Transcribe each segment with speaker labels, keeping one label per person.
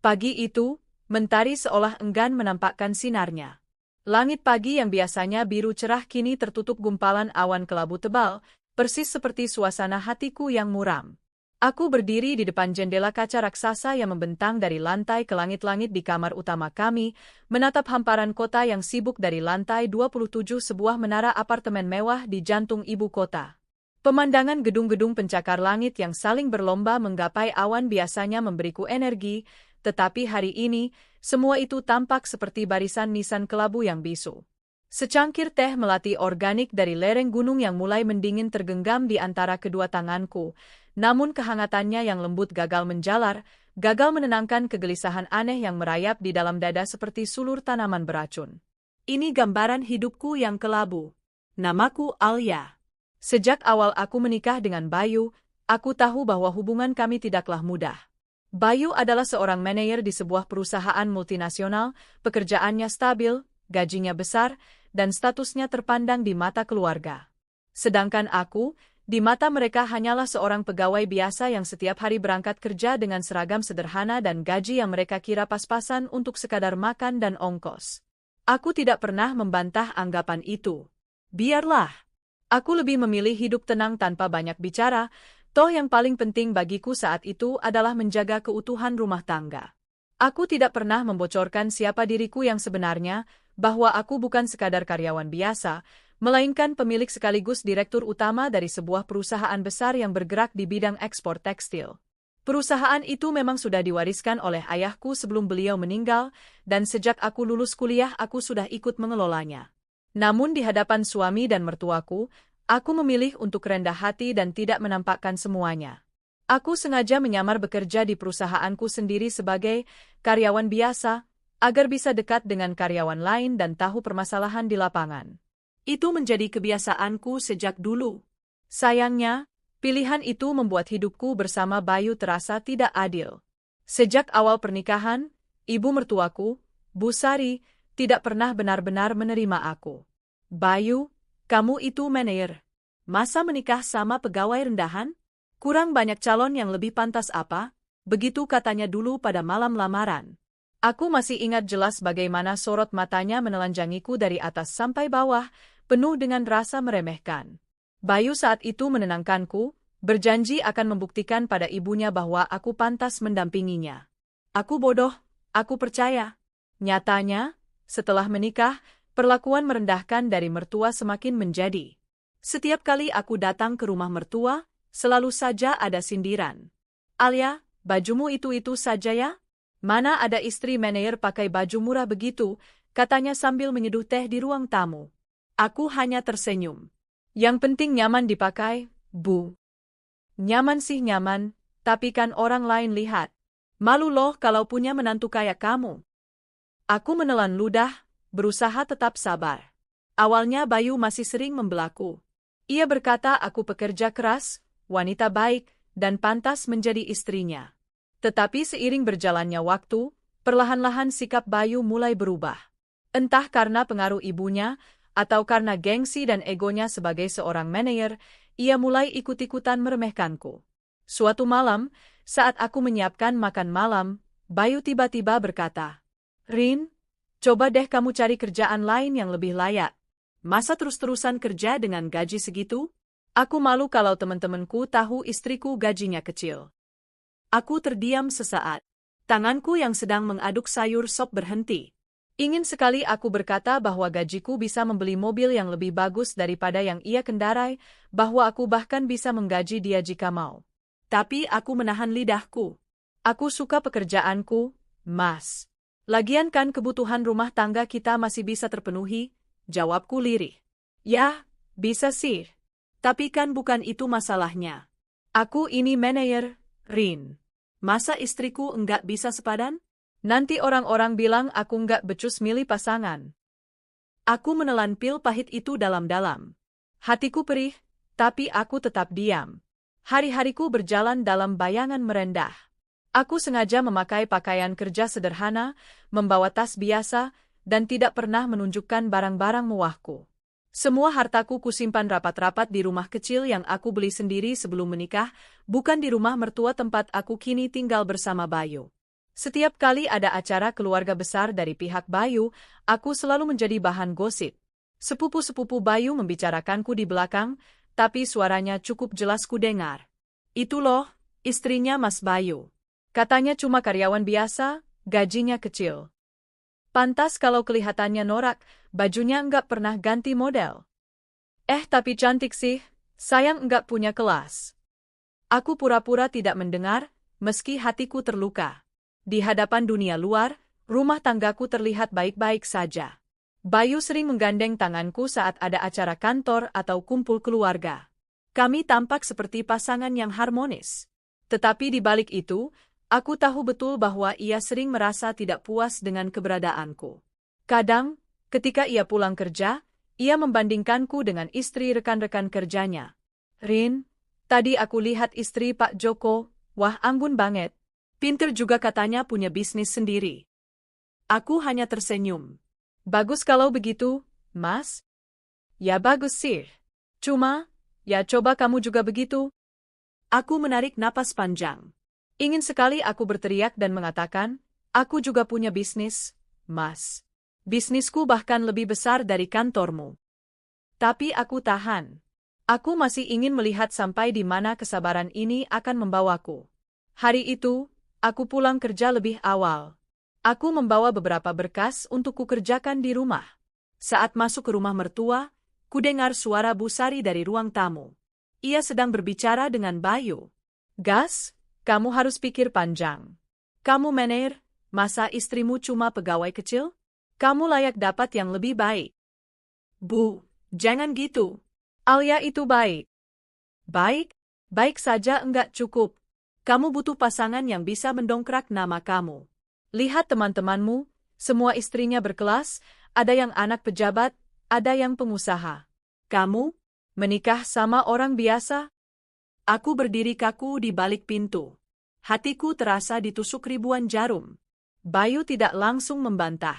Speaker 1: Pagi itu, mentari seolah enggan menampakkan sinarnya. Langit pagi yang biasanya biru cerah kini tertutup gumpalan awan kelabu tebal, persis seperti suasana hatiku yang muram. Aku berdiri di depan jendela kaca raksasa yang membentang dari lantai ke langit-langit di kamar utama kami, menatap hamparan kota yang sibuk dari lantai 27 sebuah menara apartemen mewah di jantung ibu kota. Pemandangan gedung-gedung pencakar langit yang saling berlomba menggapai awan biasanya memberiku energi, tetapi hari ini, semua itu tampak seperti barisan nisan kelabu yang bisu. Secangkir teh melati organik dari lereng gunung yang mulai mendingin tergenggam di antara kedua tanganku, namun kehangatannya yang lembut gagal menjalar, gagal menenangkan kegelisahan aneh yang merayap di dalam dada seperti sulur tanaman beracun. Ini gambaran hidupku yang kelabu. Namaku Alia. Sejak awal aku menikah dengan Bayu, aku tahu bahwa hubungan kami tidaklah mudah. Bayu adalah seorang manajer di sebuah perusahaan multinasional, pekerjaannya stabil, gajinya besar, dan statusnya terpandang di mata keluarga. Sedangkan aku, di mata mereka hanyalah seorang pegawai biasa yang setiap hari berangkat kerja dengan seragam sederhana dan gaji yang mereka kira pas-pasan untuk sekadar makan dan ongkos. Aku tidak pernah membantah anggapan itu. Biarlah. Aku lebih memilih hidup tenang tanpa banyak bicara, toh yang paling penting bagiku saat itu adalah menjaga keutuhan rumah tangga. Aku tidak pernah membocorkan siapa diriku yang sebenarnya, bahwa aku bukan sekadar karyawan biasa, melainkan pemilik sekaligus direktur utama dari sebuah perusahaan besar yang bergerak di bidang ekspor tekstil. Perusahaan itu memang sudah diwariskan oleh ayahku sebelum beliau meninggal, dan sejak aku lulus kuliah aku sudah ikut mengelolanya. Namun di hadapan suami dan mertuaku, aku memilih untuk rendah hati dan tidak menampakkan semuanya. Aku sengaja menyamar bekerja di perusahaanku sendiri sebagai karyawan biasa, agar bisa dekat dengan karyawan lain dan tahu permasalahan di lapangan. Itu menjadi kebiasaanku sejak dulu. Sayangnya, pilihan itu membuat hidupku bersama Bayu terasa tidak adil. Sejak awal pernikahan, ibu mertuaku, Bu Sari, tidak pernah benar-benar menerima aku. Bayu, kamu itu manajer. Masa menikah sama pegawai rendahan? Kurang banyak calon yang lebih pantas apa? Begitu katanya dulu pada malam lamaran. Aku masih ingat jelas bagaimana sorot matanya menelanjangiku dari atas sampai bawah, penuh dengan rasa meremehkan. Bayu saat itu menenangkanku, berjanji akan membuktikan pada ibunya bahwa aku pantas mendampinginya. Aku bodoh, aku percaya. Nyatanya, setelah menikah, perlakuan merendahkan dari mertua semakin menjadi. Setiap kali aku datang ke rumah mertua, selalu saja ada sindiran. Alia, bajumu itu saja ya? Mana ada istri manajer pakai baju murah begitu, katanya sambil menyeduh teh di ruang tamu. Aku hanya tersenyum. Yang penting nyaman dipakai, Bu. Nyaman sih nyaman, tapi kan orang lain lihat. Malu loh kalau punya menantu kayak kamu. Aku menelan ludah, berusaha tetap sabar. Awalnya Bayu masih sering membelaku. Ia berkata aku pekerja keras, wanita baik, dan pantas menjadi istrinya. Tetapi seiring berjalannya waktu, perlahan-lahan sikap Bayu mulai berubah. Entah karena pengaruh ibunya, atau karena gengsi dan egonya sebagai seorang manajer, ia mulai ikut-ikutan meremehkanku. Suatu malam, saat aku menyiapkan makan malam, Bayu tiba-tiba berkata, "Rin, coba deh kamu cari kerjaan lain yang lebih layak. Masa terus-terusan kerja dengan gaji segitu? Aku malu kalau teman-temanku tahu istriku gajinya kecil." Aku terdiam sesaat. Tanganku yang sedang mengaduk sayur sop berhenti. Ingin sekali aku berkata bahwa gajiku bisa membeli mobil yang lebih bagus daripada yang ia kendarai, bahwa aku bahkan bisa menggaji dia jika mau. Tapi aku menahan lidahku. Aku suka pekerjaanku, Mas. Lagian kan kebutuhan rumah tangga kita masih bisa terpenuhi, jawabku lirih. Ya, bisa sih. Tapi kan bukan itu masalahnya. Aku ini manajer, Rin. Masa istriku enggak bisa sepadan? Nanti orang-orang bilang aku enggak becus milih pasangan. Aku menelan pil pahit itu dalam-dalam. Hatiku perih, tapi aku tetap diam. Hari-hariku berjalan dalam bayangan merendah. Aku sengaja memakai pakaian kerja sederhana, membawa tas biasa, dan tidak pernah menunjukkan barang-barang mewahku. Semua hartaku kusimpan rapat-rapat di rumah kecil yang aku beli sendiri sebelum menikah, bukan di rumah mertua tempat aku kini tinggal bersama Bayu. Setiap kali ada acara keluarga besar dari pihak Bayu, aku selalu menjadi bahan gosip. Sepupu-sepupu Bayu membicarakanku di belakang, tapi suaranya cukup jelas ku dengar. Itu loh, istrinya Mas Bayu. Katanya cuma karyawan biasa, gajinya kecil. Pantas kalau kelihatannya norak, bajunya enggak pernah ganti model. Tapi cantik sih, sayang enggak punya kelas. Aku pura-pura tidak mendengar, meski hatiku terluka. Di hadapan dunia luar, rumah tanggaku terlihat baik-baik saja. Bayu sering menggandeng tanganku saat ada acara kantor atau kumpul keluarga. Kami tampak seperti pasangan yang harmonis. Tetapi di balik itu, aku tahu betul bahwa ia sering merasa tidak puas dengan keberadaanku. Kadang, ketika ia pulang kerja, ia membandingkanku dengan istri rekan-rekan kerjanya. Rin, tadi aku lihat istri Pak Joko, wah anggun banget. Pinter juga katanya punya bisnis sendiri. Aku hanya tersenyum. Bagus kalau begitu, Mas. Ya bagus sih. Cuma, ya coba kamu juga begitu. Aku menarik napas panjang. Ingin sekali aku berteriak dan mengatakan, aku juga punya bisnis, Mas. Bisnisku bahkan lebih besar dari kantormu. Tapi aku tahan. Aku masih ingin melihat sampai di mana kesabaran ini akan membawaku. Hari itu, aku pulang kerja lebih awal. Aku membawa beberapa berkas untuk kukerjakan di rumah. Saat masuk ke rumah mertua, kudengar suara Bu Sari dari ruang tamu. Ia sedang berbicara dengan Bayu. Gas, kamu harus pikir panjang. Kamu mener, masa istrimu cuma pegawai kecil? Kamu layak dapat yang lebih baik. Bu, jangan gitu. Alia itu baik. Baik? Baik saja enggak cukup. Kamu butuh pasangan yang bisa mendongkrak nama kamu. Lihat teman-temanmu, semua istrinya berkelas, ada yang anak pejabat, ada yang pengusaha. Kamu, menikah sama orang biasa? Aku berdiri kaku di balik pintu. Hatiku terasa ditusuk ribuan jarum. Bayu tidak langsung membantah.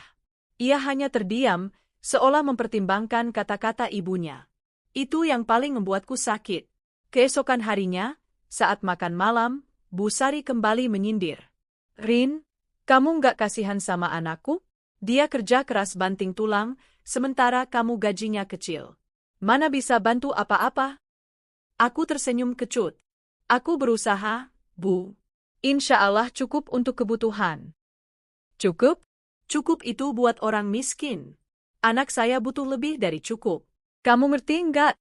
Speaker 1: Ia hanya terdiam, seolah mempertimbangkan kata-kata ibunya. Itu yang paling membuatku sakit. Keesokan harinya, saat makan malam, Bu Sari kembali menyindir. Rin, kamu nggak kasihan sama anakku? Dia kerja keras banting tulang, sementara kamu gajinya kecil. Mana bisa bantu apa-apa? Aku tersenyum kecut. Aku berusaha, Bu. Insya Allah cukup untuk kebutuhan. Cukup? Cukup itu buat orang miskin. Anak saya butuh lebih dari cukup. Kamu ngerti nggak?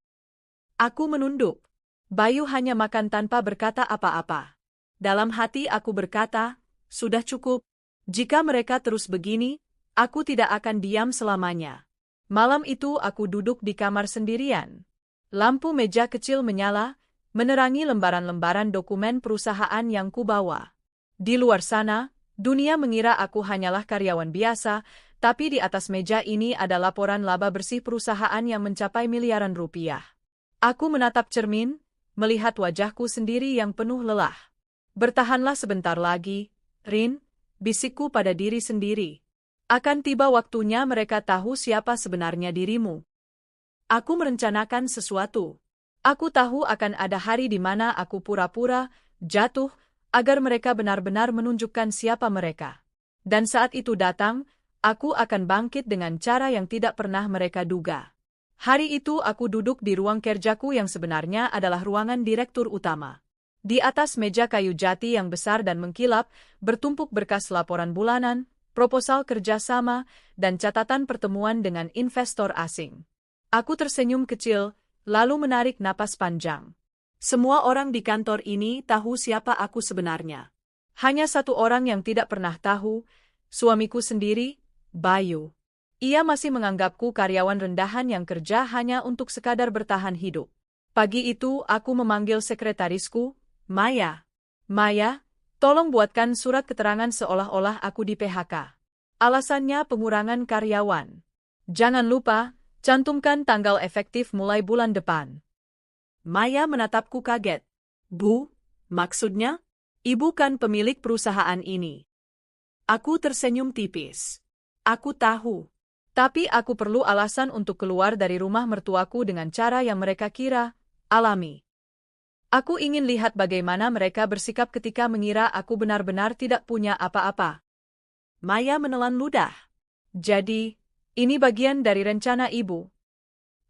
Speaker 1: Aku menunduk. Bayu hanya makan tanpa berkata apa-apa. Dalam hati aku berkata, sudah cukup. Jika mereka terus begini, aku tidak akan diam selamanya. Malam itu aku duduk di kamar sendirian. Lampu meja kecil menyala, menerangi lembaran-lembaran dokumen perusahaan yang kubawa. Di luar sana, dunia mengira aku hanyalah karyawan biasa, tapi di atas meja ini ada laporan laba bersih perusahaan yang mencapai miliaran rupiah. Aku menatap cermin, melihat wajahku sendiri yang penuh lelah. Bertahanlah sebentar lagi, Rin. Bisikku pada diri sendiri. Akan tiba waktunya mereka tahu siapa sebenarnya dirimu. Aku merencanakan sesuatu. Aku tahu akan ada hari di mana aku pura-pura jatuh, agar mereka benar-benar menunjukkan siapa mereka. Dan saat itu datang, aku akan bangkit dengan cara yang tidak pernah mereka duga. Hari itu aku duduk di ruang kerjaku yang sebenarnya adalah ruangan direktur utama. Di atas meja kayu jati yang besar dan mengkilap, bertumpuk berkas laporan bulanan, proposal kerjasama, dan catatan pertemuan dengan investor asing. Aku tersenyum kecil, lalu menarik napas panjang. Semua orang di kantor ini tahu siapa aku sebenarnya. Hanya satu orang yang tidak pernah tahu, suamiku sendiri, Bayu. Ia masih menganggapku karyawan rendahan yang kerja hanya untuk sekadar bertahan hidup. Pagi itu aku memanggil sekretarisku, Maya. Maya, tolong buatkan surat keterangan seolah-olah aku di PHK. Alasannya pengurangan karyawan. Jangan lupa, cantumkan tanggal efektif mulai bulan depan. Maya menatapku kaget. Bu, maksudnya? Ibu kan pemilik perusahaan ini. Aku tersenyum tipis. Aku tahu. Tapi aku perlu alasan untuk keluar dari rumah mertuaku dengan cara yang mereka kira alami. Aku ingin lihat bagaimana mereka bersikap ketika mengira aku benar-benar tidak punya apa-apa.
Speaker 2: Maya menelan ludah.
Speaker 1: Jadi, ini bagian dari rencana ibu.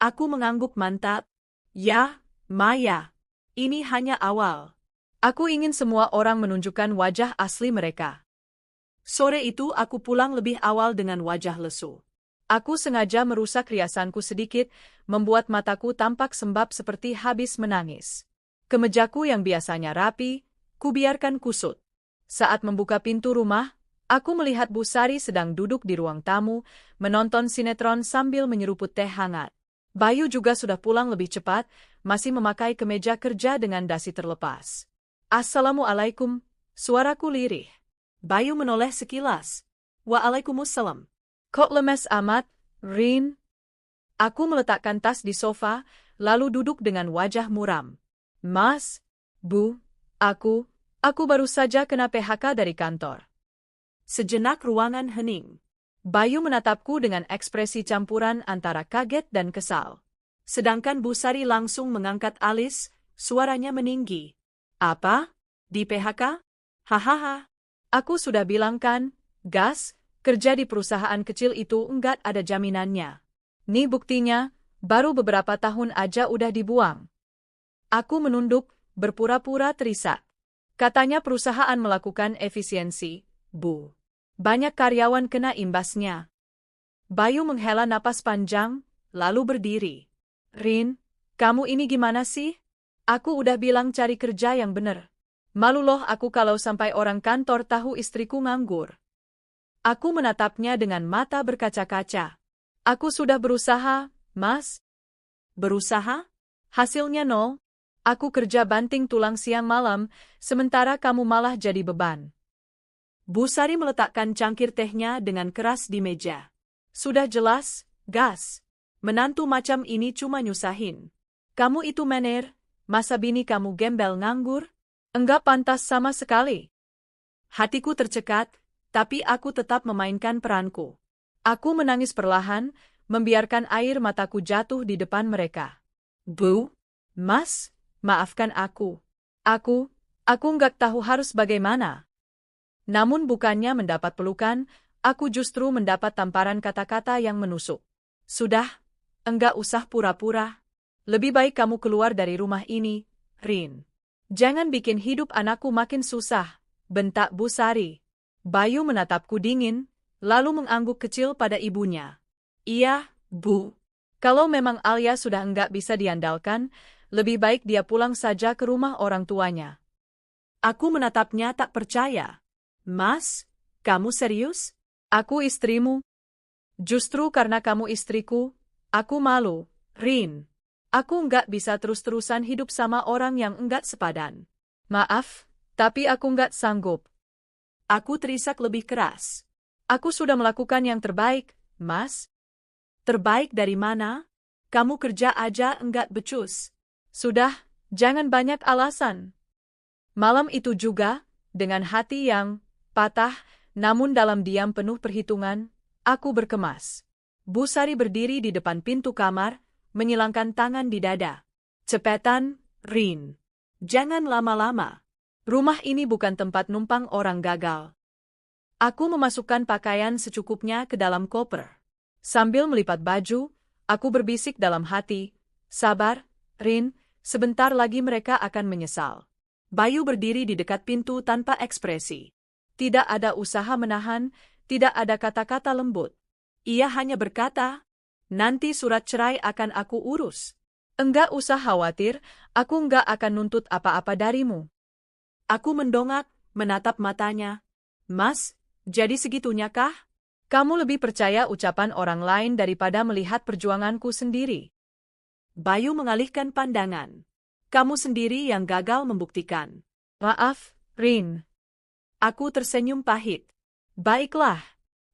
Speaker 2: Aku mengangguk mantap. Ya, Maya. Ini hanya awal.
Speaker 1: Aku ingin semua orang menunjukkan wajah asli mereka.
Speaker 2: Sore itu aku pulang lebih awal dengan wajah lesu.
Speaker 1: Aku sengaja merusak riasanku sedikit, membuat mataku tampak sembab seperti habis menangis. Kemejaku yang biasanya rapi, kubiarkan kusut. Saat membuka pintu rumah, aku melihat Bu Sari sedang duduk di ruang tamu, menonton sinetron sambil menyeruput teh hangat. Bayu juga sudah pulang lebih cepat, masih memakai kemeja kerja dengan dasi terlepas. Assalamualaikum, suaraku lirih.
Speaker 2: Bayu menoleh sekilas. Waalaikumsalam.
Speaker 1: Kok lemes amat, Rin? Aku meletakkan tas di sofa, lalu duduk dengan wajah muram. Mas, Bu, aku baru saja kena PHK dari kantor.
Speaker 2: Sejenak ruangan hening.
Speaker 1: Bayu menatapku dengan ekspresi campuran antara kaget dan kesal.
Speaker 2: Sedangkan Bu Sari langsung mengangkat alis, suaranya meninggi. Apa? Di PHK? Hahaha.
Speaker 1: Aku sudah bilang kan, Gas, kerja di perusahaan kecil itu enggak ada jaminannya. Nih buktinya, baru beberapa tahun aja udah dibuang. Aku menunduk, berpura-pura terisak. Katanya perusahaan melakukan efisiensi, Bu. Banyak karyawan kena imbasnya. Bayu menghela napas panjang, lalu berdiri. Rin, kamu ini gimana sih? Aku udah bilang cari kerja yang bener. Malu loh aku kalau sampai orang kantor tahu istriku nganggur. Aku menatapnya dengan mata berkaca-kaca. Aku sudah berusaha, Mas.
Speaker 2: Berusaha?
Speaker 1: Hasilnya nol. Aku kerja banting tulang siang malam, sementara kamu malah jadi beban.
Speaker 2: Bu Sari meletakkan cangkir tehnya dengan keras di meja.
Speaker 1: Sudah jelas, Gas.
Speaker 2: Menantu macam ini cuma nyusahin.
Speaker 1: Kamu itu mener, masa bini kamu gembel nganggur? Enggak pantas sama sekali.
Speaker 2: Hatiku tercekat, tapi aku tetap memainkan peranku.
Speaker 1: Aku menangis perlahan, membiarkan air mataku jatuh di depan mereka.
Speaker 2: Bu,
Speaker 1: Mas, maafkan aku. Aku enggak tahu harus bagaimana. Namun bukannya mendapat pelukan, aku justru mendapat tamparan kata-kata yang menusuk. Sudah, enggak usah pura-pura. Lebih baik kamu keluar dari rumah ini, Rin. Jangan bikin hidup anakku makin susah, bentak Bu Sari. Bayu menatapku dingin, lalu mengangguk kecil pada ibunya. Iya, Bu. Kalau memang Alia sudah enggak bisa diandalkan, lebih baik dia pulang saja ke rumah orang tuanya.
Speaker 2: Aku menatapnya tak percaya. Mas, kamu serius?
Speaker 1: Aku istrimu. Justru karena kamu istriku, aku malu, Rin. Aku enggak bisa terus-terusan hidup sama orang yang enggak sepadan. Maaf, tapi aku enggak sanggup.
Speaker 2: Aku terisak lebih keras.
Speaker 1: Aku sudah melakukan yang terbaik, Mas.
Speaker 2: Terbaik dari mana? Kamu kerja aja enggak becus.
Speaker 1: Sudah, jangan banyak alasan. Malam itu juga, dengan hati yang patah, namun dalam diam penuh perhitungan, aku berkemas. Bu Sari berdiri di depan pintu kamar, menyilangkan tangan di dada. Cepetan, Rin.
Speaker 2: Jangan lama-lama.
Speaker 1: Rumah ini bukan tempat numpang orang gagal. Aku memasukkan pakaian secukupnya ke dalam koper. Sambil melipat baju, aku berbisik dalam hati, sabar, Rin, sebentar lagi mereka akan menyesal.
Speaker 2: Bayu berdiri di dekat pintu tanpa ekspresi.
Speaker 1: Tidak ada usaha menahan, tidak ada kata-kata lembut.
Speaker 2: Ia hanya berkata, nanti surat cerai akan aku urus.
Speaker 1: Enggak usah khawatir, aku enggak akan nuntut apa-apa darimu.
Speaker 2: Aku mendongak, menatap matanya. Mas, jadi segitunya kah?
Speaker 1: Kamu lebih percaya ucapan orang lain daripada melihat perjuanganku sendiri.
Speaker 2: Bayu mengalihkan pandangan. Kamu sendiri yang gagal membuktikan.
Speaker 1: Maaf, Rin.
Speaker 2: Aku tersenyum pahit.
Speaker 1: Baiklah.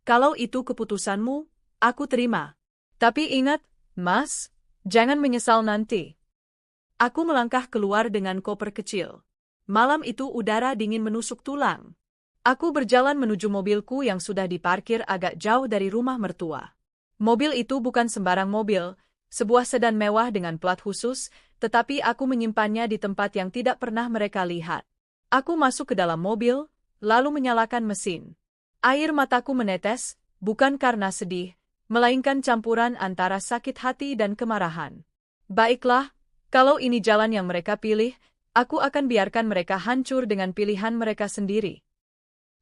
Speaker 1: Kalau itu keputusanmu, aku terima. Tapi ingat, Mas, jangan menyesal nanti.
Speaker 2: Aku melangkah keluar dengan koper kecil. Malam itu udara dingin menusuk tulang.
Speaker 1: Aku berjalan menuju mobilku yang sudah diparkir agak jauh dari rumah mertua. Mobil itu bukan sembarang mobil, Sebuah sedan mewah dengan plat khusus, tetapi aku menyimpannya di tempat yang tidak pernah mereka lihat. Aku masuk ke dalam mobil, lalu menyalakan mesin. Air mataku menetes, bukan karena sedih, melainkan campuran antara sakit hati dan kemarahan. Baiklah, kalau ini jalan yang mereka pilih, aku akan biarkan mereka hancur dengan pilihan mereka sendiri.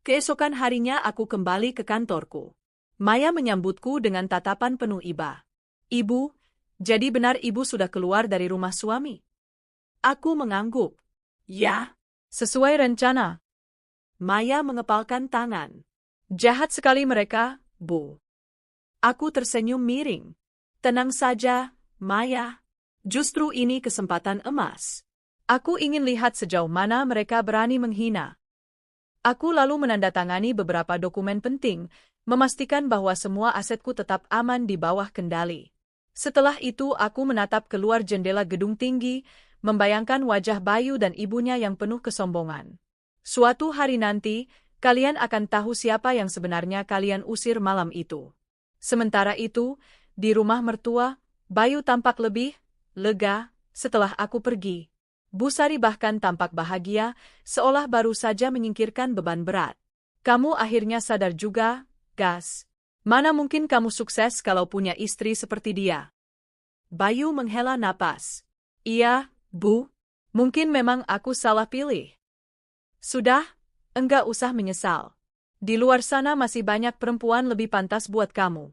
Speaker 2: Keesokan harinya aku kembali ke kantorku. Maya menyambutku dengan tatapan penuh iba. Ibu, jadi benar ibu sudah keluar dari rumah suami? Aku mengangguk. Ya.
Speaker 1: Sesuai rencana.
Speaker 2: Maya mengepalkan tangan.
Speaker 1: Jahat sekali mereka, Bu.
Speaker 2: Aku tersenyum miring. Tenang saja, Maya. Justru ini kesempatan emas.
Speaker 1: Aku ingin lihat sejauh mana mereka berani menghina. Aku lalu menandatangani beberapa dokumen penting, memastikan bahwa semua asetku tetap aman di bawah kendali. Setelah itu aku menatap keluar jendela gedung tinggi, membayangkan wajah Bayu dan ibunya yang penuh kesombongan. Suatu hari nanti, kalian akan tahu siapa yang sebenarnya kalian usir malam itu. Sementara itu, di rumah mertua, Bayu tampak lebih lega setelah aku pergi. Bu Sari bahkan tampak bahagia, seolah baru saja menyingkirkan beban berat. Kamu akhirnya sadar juga, Gas. Mana mungkin kamu sukses kalau punya istri seperti dia?
Speaker 2: Bayu menghela napas.
Speaker 1: Iya, Bu. Mungkin memang aku salah pilih. Sudah, enggak usah menyesal. Di luar sana masih banyak perempuan lebih pantas buat kamu.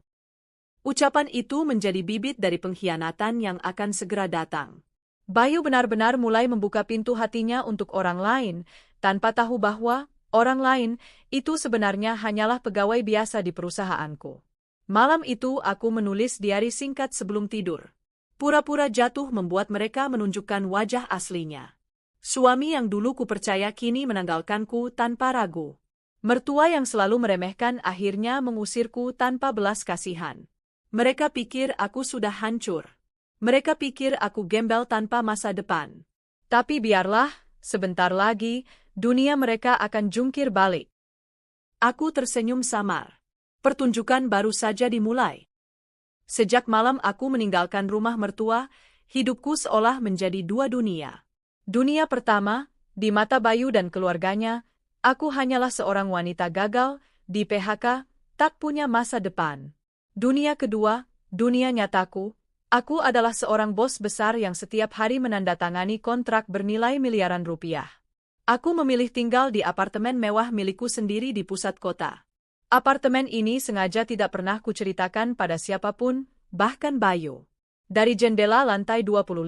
Speaker 2: Ucapan itu menjadi bibit dari pengkhianatan yang akan segera datang.
Speaker 1: Bayu benar-benar mulai membuka pintu hatinya untuk orang lain, tanpa tahu bahwa orang lain itu sebenarnya hanyalah pegawai biasa di perusahaanku. Malam itu aku menulis diari singkat sebelum tidur. Pura-pura jatuh membuat mereka menunjukkan wajah aslinya. Suami yang dulu kupercaya kini menanggalkanku tanpa ragu. Mertua yang selalu meremehkan akhirnya mengusirku tanpa belas kasihan. Mereka pikir aku sudah hancur. Mereka pikir aku gembel tanpa masa depan. Tapi biarlah, sebentar lagi, dunia mereka akan jungkir balik.
Speaker 2: Aku tersenyum samar. Pertunjukan baru saja dimulai. Sejak malam aku meninggalkan rumah mertua, hidupku seolah menjadi dua dunia.
Speaker 1: Dunia pertama, di mata Bayu dan keluarganya, aku hanyalah seorang wanita gagal, di PHK, tak punya masa depan. Dunia kedua, dunia nyataku, aku adalah seorang bos besar yang setiap hari menandatangani kontrak bernilai miliaran rupiah. Aku memilih tinggal di apartemen mewah milikku sendiri di pusat kota. Apartemen ini sengaja tidak pernah kuceritakan pada siapapun, bahkan Bayu. Dari jendela lantai 25,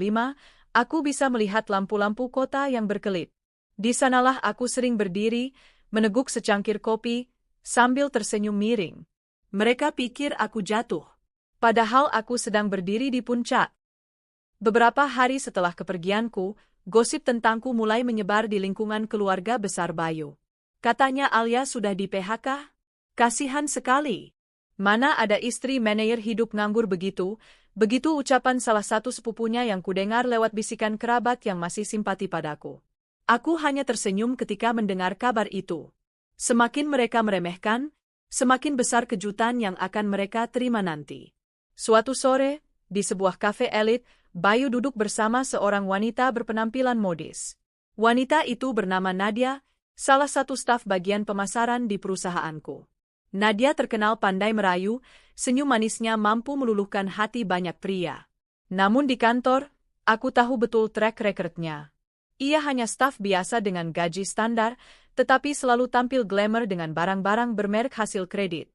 Speaker 1: aku bisa melihat lampu-lampu kota yang berkelip. Di sanalah aku sering berdiri, meneguk secangkir kopi, sambil tersenyum miring.
Speaker 2: Mereka pikir aku jatuh.
Speaker 1: Padahal aku sedang berdiri di puncak. Beberapa hari setelah kepergianku, gosip tentangku mulai menyebar di lingkungan keluarga besar Bayu. Katanya Alia sudah di PHK. Kasihan sekali. Mana ada istri manajer hidup nganggur begitu, begitu ucapan salah satu sepupunya yang kudengar lewat bisikan kerabat yang masih simpati padaku. Aku hanya tersenyum ketika mendengar kabar itu. Semakin mereka meremehkan, semakin besar kejutan yang akan mereka terima nanti. Suatu sore, di sebuah kafe elit, Bayu duduk bersama seorang wanita berpenampilan modis. Wanita itu bernama Nadia, salah satu staf bagian pemasaran di perusahaanku. Nadia terkenal pandai merayu, senyum manisnya mampu meluluhkan hati banyak pria. Namun di kantor, aku tahu betul track record-nya. Ia hanya staf biasa dengan gaji standar, tetapi selalu tampil glamour dengan barang-barang bermerek hasil kredit.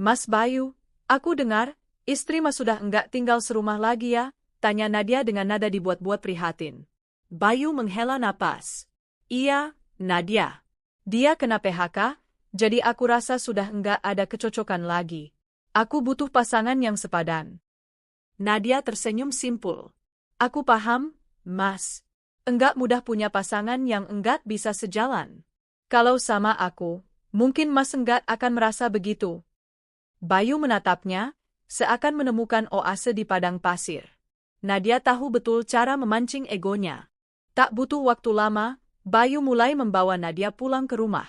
Speaker 1: Mas Bayu, aku dengar, istri Mas sudah enggak tinggal serumah lagi ya? Tanya Nadia dengan nada dibuat-buat prihatin.
Speaker 2: Bayu menghela napas.
Speaker 1: Iya, Nadia. Dia kena PHK, jadi aku rasa sudah enggak ada kecocokan lagi. Aku butuh pasangan yang sepadan.
Speaker 2: Nadia tersenyum simpul.
Speaker 1: Aku paham, Mas. Enggak mudah punya pasangan yang enggak bisa sejalan. Kalau sama aku, mungkin Mas enggak akan merasa begitu. Bayu menatapnya, seakan menemukan oase di padang pasir. Nadia tahu betul cara memancing egonya. Tak butuh waktu lama, Bayu mulai membawa Nadia pulang ke rumah.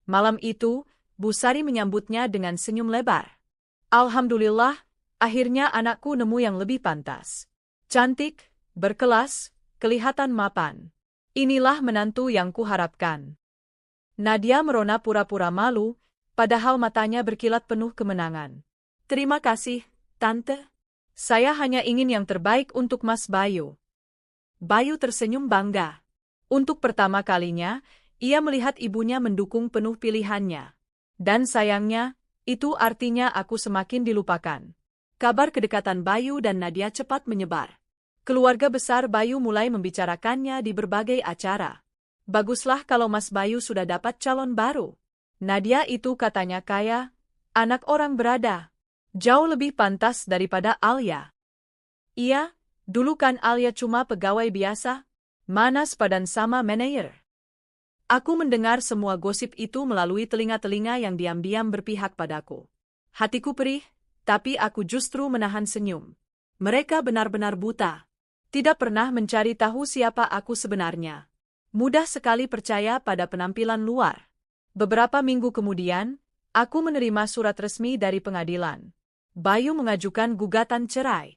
Speaker 1: Malam itu, Bu Sari menyambutnya dengan senyum lebar. Alhamdulillah, Akhirnya anakku nemu yang lebih pantas. Cantik, berkelas, kelihatan mapan. Inilah menantu yang kuharapkan. Nadia merona pura-pura malu, padahal matanya berkilat penuh kemenangan.
Speaker 2: Terima kasih, Tante.
Speaker 1: Saya hanya ingin yang terbaik untuk Mas Bayu.
Speaker 2: Bayu tersenyum bangga.
Speaker 1: Untuk pertama kalinya, ia melihat ibunya mendukung penuh pilihannya. Dan sayangnya, itu artinya aku semakin dilupakan.
Speaker 2: Kabar kedekatan Bayu dan Nadia cepat menyebar.
Speaker 1: Keluarga besar Bayu mulai membicarakannya di berbagai acara. Baguslah kalau Mas Bayu sudah dapat calon baru. Nadia itu katanya kaya, anak orang berada. Jauh lebih pantas daripada Alia. Iya, dulu kan Alia cuma pegawai biasa, mana sepadan sama manajer. Aku mendengar semua gosip itu melalui telinga-telinga yang diam-diam berpihak padaku. Hatiku perih, tapi aku justru menahan senyum. Mereka benar-benar buta. Tidak pernah mencari tahu siapa aku sebenarnya. Mudah sekali percaya pada penampilan luar. Beberapa minggu kemudian, aku menerima surat resmi dari pengadilan. Bayu mengajukan gugatan cerai.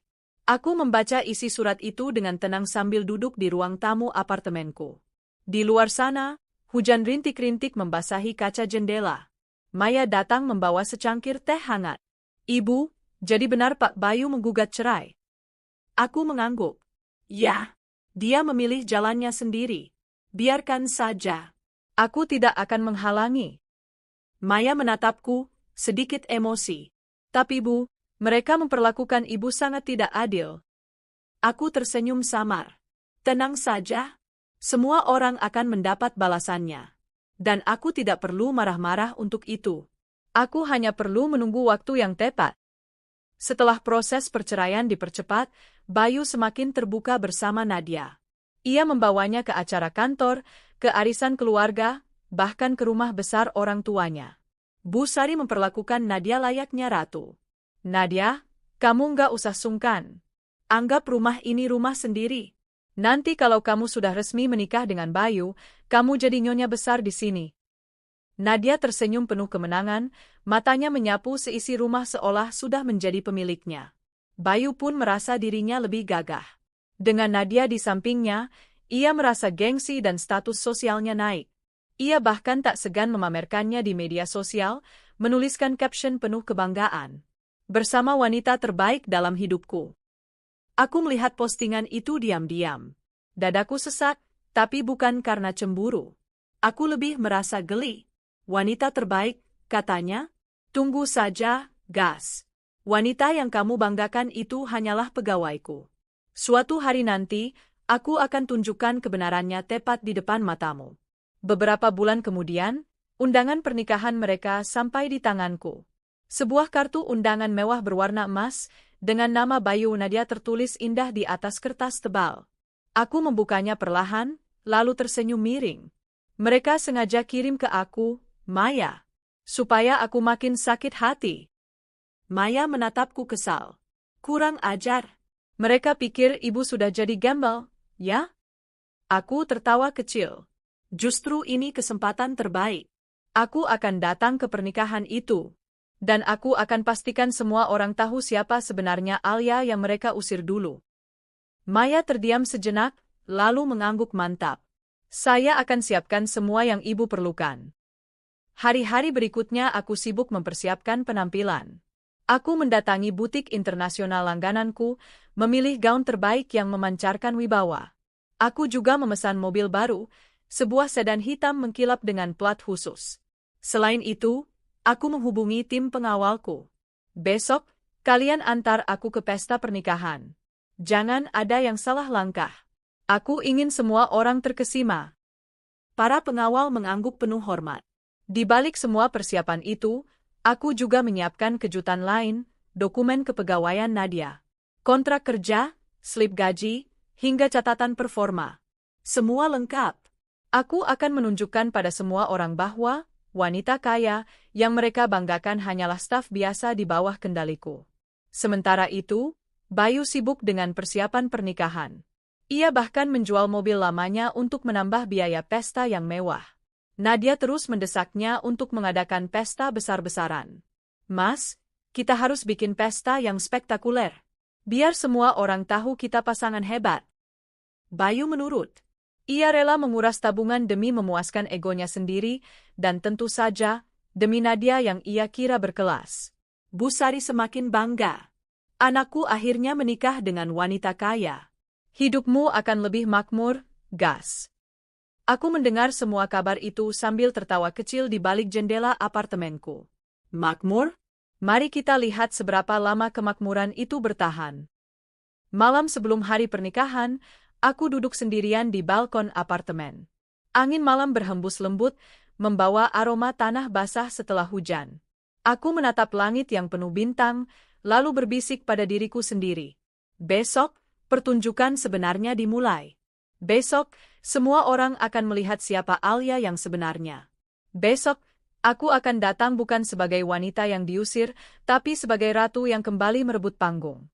Speaker 1: Aku membaca isi surat itu dengan tenang sambil duduk di ruang tamu apartemenku. Di luar sana, hujan rintik-rintik membasahi kaca jendela. Maya datang membawa secangkir teh hangat. Ibu, jadi benar Pak Bayu menggugat cerai?
Speaker 2: Aku mengangguk. Ya, dia memilih jalannya sendiri. Biarkan saja.
Speaker 1: Aku tidak akan menghalangi.
Speaker 2: Maya menatapku, sedikit emosi.
Speaker 1: Tapi Bu, mereka memperlakukan Ibu sangat tidak adil.
Speaker 2: Aku tersenyum samar. Tenang saja. Semua orang akan mendapat balasannya. Dan aku tidak perlu marah-marah untuk itu.
Speaker 1: Aku hanya perlu menunggu waktu yang tepat. Setelah proses perceraian dipercepat, Bayu semakin terbuka bersama Nadia. Ia membawanya ke acara kantor, ke arisan keluarga, bahkan ke rumah besar orang tuanya. Bu Sari memperlakukan Nadia layaknya ratu. Nadia, kamu nggak usah sungkan. Anggap rumah ini rumah sendiri. Nanti kalau kamu sudah resmi menikah dengan Bayu, kamu jadi nyonya besar di sini. Nadia tersenyum penuh kemenangan, matanya menyapu seisi rumah seolah sudah menjadi pemiliknya. Bayu pun merasa dirinya lebih gagah. Dengan Nadia di sampingnya, ia merasa gengsi dan status sosialnya naik. Ia bahkan tak segan memamerkannya di media sosial, menuliskan caption penuh kebanggaan. Bersama wanita terbaik dalam hidupku. Aku melihat postingan itu diam-diam. Dadaku sesak, tapi bukan karena cemburu. Aku lebih merasa geli. Wanita terbaik, katanya? Tunggu saja, gas. Wanita yang kamu banggakan itu hanyalah pegawaiku. Suatu hari nanti, aku akan tunjukkan kebenarannya tepat di depan matamu. Beberapa bulan kemudian, undangan pernikahan mereka sampai di tanganku. Sebuah kartu undangan mewah berwarna emas, dengan nama Bayu Nadia tertulis indah di atas kertas tebal. Aku membukanya perlahan, lalu tersenyum miring. Mereka sengaja kirim ke aku, Maya, supaya aku makin sakit hati.
Speaker 2: Maya menatapku kesal. Kurang ajar.
Speaker 1: Mereka pikir ibu sudah jadi gembel, ya? Aku tertawa kecil.
Speaker 2: Justru ini kesempatan terbaik.
Speaker 1: Aku akan datang ke pernikahan itu. Dan aku akan pastikan semua orang tahu siapa sebenarnya Alia yang mereka usir dulu. Maya terdiam sejenak, lalu mengangguk mantap. Saya akan siapkan semua yang ibu perlukan. Hari-hari berikutnya aku sibuk mempersiapkan penampilan. Aku mendatangi butik internasional langgananku, memilih gaun terbaik yang memancarkan wibawa. Aku juga memesan mobil baru, sebuah sedan hitam mengkilap dengan plat khusus. Selain itu, aku menghubungi tim pengawalku. Besok, kalian antar aku ke pesta pernikahan. Jangan ada yang salah langkah. Aku ingin semua orang terkesima.
Speaker 2: Para pengawal mengangguk penuh hormat.
Speaker 1: Di balik semua persiapan itu, aku juga menyiapkan kejutan lain, dokumen kepegawaian Nadia. Kontrak kerja, slip gaji, hingga catatan performa. Semua lengkap. Aku akan menunjukkan pada semua orang bahwa wanita kaya yang mereka banggakan hanyalah staf biasa di bawah kendaliku. Sementara itu, Bayu sibuk dengan persiapan pernikahan. Ia bahkan menjual mobil lamanya untuk menambah biaya pesta yang mewah. Nadia terus mendesaknya untuk mengadakan pesta besar-besaran. Mas, Kita harus bikin pesta yang spektakuler. Biar semua orang tahu kita pasangan hebat.
Speaker 2: Bayu menurut.
Speaker 1: Ia rela menguras tabungan demi memuaskan egonya sendiri, dan tentu saja, demi Nadia yang ia kira berkelas.
Speaker 2: Bu Sari semakin bangga. Anakku akhirnya menikah dengan wanita kaya.
Speaker 1: Hidupmu akan lebih makmur, gas. Aku mendengar semua kabar itu sambil tertawa kecil di balik jendela apartemenku.
Speaker 2: Makmur?
Speaker 1: Mari kita lihat seberapa lama kemakmuran itu bertahan. Malam sebelum hari pernikahan, aku duduk sendirian di balkon apartemen. Angin malam berhembus lembut, membawa aroma tanah basah setelah hujan. Aku menatap langit yang penuh bintang, lalu berbisik pada diriku sendiri. Besok, pertunjukan sebenarnya dimulai. Besok, semua orang akan melihat siapa Alia yang sebenarnya. Besok, aku akan datang bukan sebagai wanita yang diusir, tapi sebagai ratu yang kembali merebut panggung.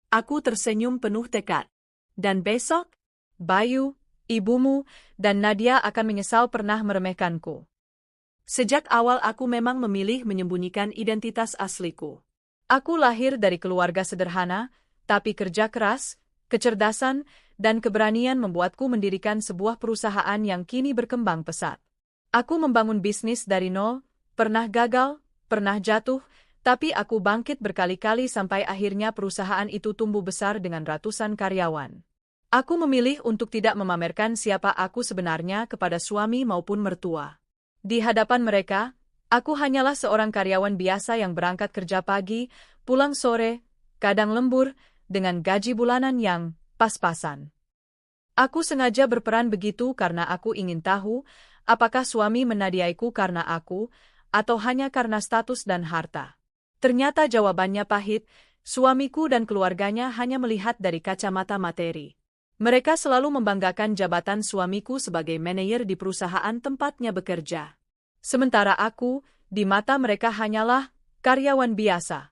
Speaker 2: Aku tersenyum penuh tekad. Dan besok,
Speaker 1: Bayu, ibumu, dan Nadia akan menyesal pernah meremehkanku.
Speaker 2: Sejak awal aku memang memilih menyembunyikan identitas asliku.
Speaker 1: Aku lahir dari keluarga sederhana, tapi kerja keras, kecerdasan, dan keberanian membuatku mendirikan sebuah perusahaan yang kini berkembang pesat. Aku membangun bisnis dari nol, pernah gagal, pernah jatuh, tapi aku bangkit berkali-kali sampai akhirnya perusahaan itu tumbuh besar dengan ratusan karyawan. Aku memilih untuk tidak memamerkan siapa aku sebenarnya kepada suami maupun mertua. Di hadapan mereka, aku hanyalah seorang karyawan biasa yang berangkat kerja pagi, pulang sore, kadang lembur, dengan gaji bulanan yang pas-pasan. Aku sengaja berperan begitu karena aku ingin tahu, apakah suami menadiaiku karena aku, atau hanya karena status dan harta. Ternyata jawabannya pahit, suamiku dan keluarganya hanya melihat dari kacamata materi. Mereka selalu membanggakan jabatan suamiku sebagai manajer di perusahaan tempatnya bekerja. Sementara aku, di mata mereka hanyalah karyawan biasa.